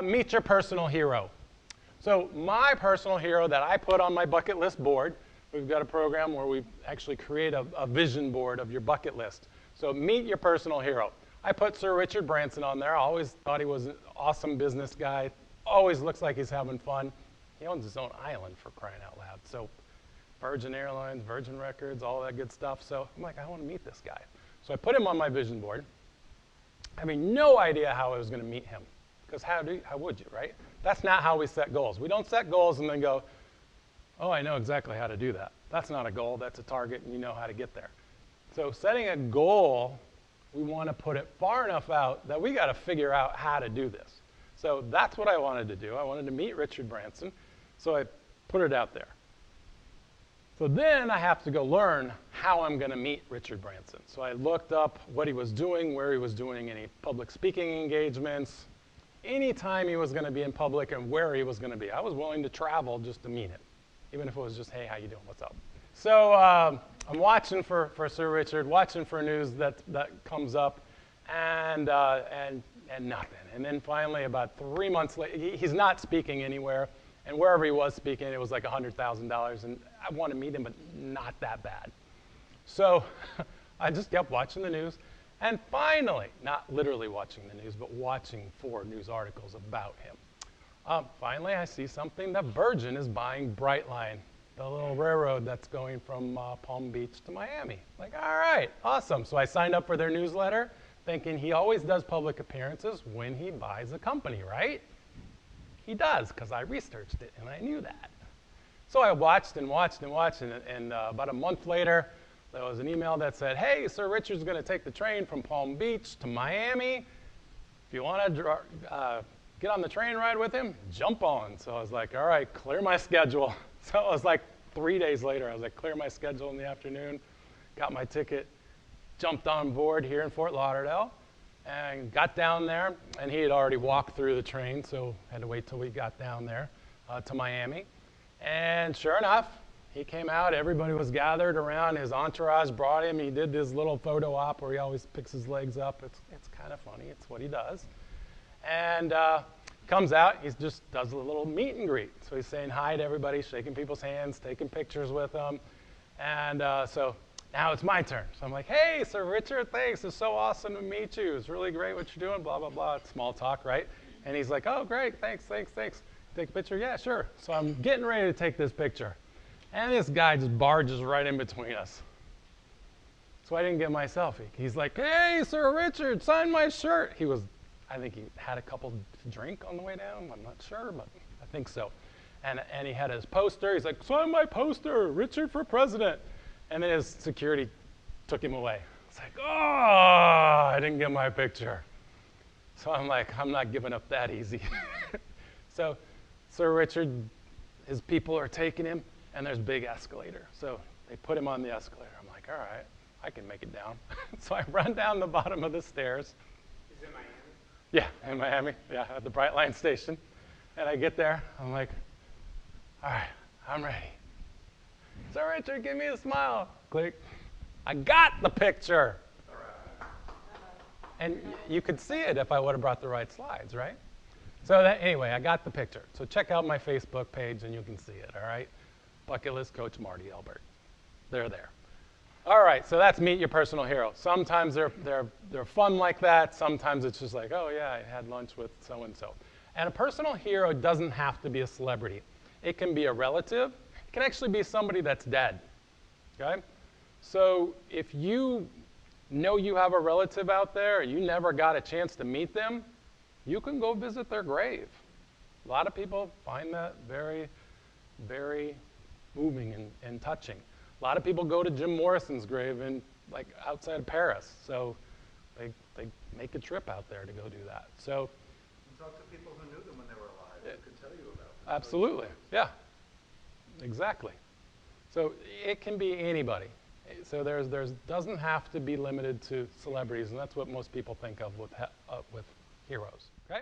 Meet your personal hero. So my personal hero that I put on my bucket list board, we've got a program where we actually create a vision board of your bucket list. So meet your personal hero. I put Sir Richard Branson on there. I always thought he was an awesome business guy. Always looks like he's having fun. He owns his own island, for crying out loud. So Virgin Airlines, Virgin Records, all that good stuff. So I'm like, I want to meet this guy. So I put him on my vision board, having no idea how I was going to meet him. Because how would you, right? That's not how we set goals. We don't set goals and then go, oh, I know exactly how to do that. That's not a goal, that's a target, and you know how to get there. So setting a goal, we want to put it far enough out that we got to figure out how to do this. So that's what I wanted to do. I wanted to meet Richard Branson, so I put it out there. So then I have to go learn how I'm going to meet Richard Branson. So I looked up what he was doing, where he was doing any public speaking engagements, any time he was going to be in public and where he was going to be. I was willing to travel just to meet him, even if it was just, hey, how you doing, what's up? So I'm watching for Sir Richard, watching for news that comes up, and nothing. And then finally, about 3 months later, he's not speaking anywhere, and wherever he was speaking, it was like $100,000, and I want to meet him, but not that bad. So I just kept watching the news, and finally, not literally watching the news, but watching for news articles about him. Finally, I see something that Virgin is buying Brightline, the little railroad that's going from Palm Beach to Miami. Like, all right, awesome. So I signed up for their newsletter, thinking he always does public appearances when he buys a company, right? He does, because I researched it, and I knew that. So I watched and watched and watched, and about a month later, there was an email that said, hey, Sir Richard's going to take the train from Palm Beach to Miami. If you want to get on the train ride with him, jump on. So I was like, all right, clear my schedule. So it was like 3 days later. I was like, clear my schedule in the afternoon, got my ticket, jumped on board here in Fort Lauderdale, and got down there. And he had already walked through the train, so had to wait till we got down there to Miami. And sure enough, he came out. Everybody was gathered around. His entourage brought him. He did this little photo op where he always picks his legs up. It's kind of funny. It's what he does. And comes out. He just does a little meet and greet. So he's saying hi to everybody, shaking people's hands, taking pictures with them. And so now it's my turn. So I'm like, hey, Sir Richard, thanks. It's so awesome to meet you. It's really great what you're doing, blah, blah, blah. It's small talk, right? And he's like, oh, great, thanks. Take a picture? Yeah, sure. So I'm getting ready to take this picture. And this guy just barges right in between us. So I didn't get my selfie. He's like, hey, Sir Richard, sign my shirt. I think he had a couple drink on the way down. I'm not sure, but I think so. And he had his poster. He's like, sign my poster, Richard for president. And then his security took him away. It's like, oh, I didn't get my picture. So I'm like, I'm not giving up that easy. So Sir Richard, his people are taking him. And there's a big escalator. So they put him on the escalator. I'm like, all right, I can make it down. So I run down the bottom of the stairs. Is it Miami? Yeah, in Miami. Yeah, at the Brightline station. And I get there. I'm like, all right, I'm ready. Sir Richard, give me a smile. Click. I got the picture. All right. And you could see it if I would have brought the right slides, right? So anyway, I got the picture. So check out my Facebook page and you can see it, all right? Bucket List Coach Marty Elbert. They're there. All right, so that's meet your personal hero. Sometimes they're fun like that. Sometimes it's just like, oh yeah, I had lunch with so-and-so. And a personal hero doesn't have to be a celebrity. It can be a relative. It can actually be somebody that's dead, okay? So if you know you have a relative out there, and you never got a chance to meet them, you can go visit their grave. A lot of people find that very, very moving and touching. A lot of people go to Jim Morrison's grave like outside of Paris. So they make a trip out there to go do that. So And talk to people who knew them when they were alive, who could tell you about them. absolutely, yeah, exactly. So it can be anybody. So there's doesn't have to be limited to celebrities, and that's what most people think of with heroes. Okay.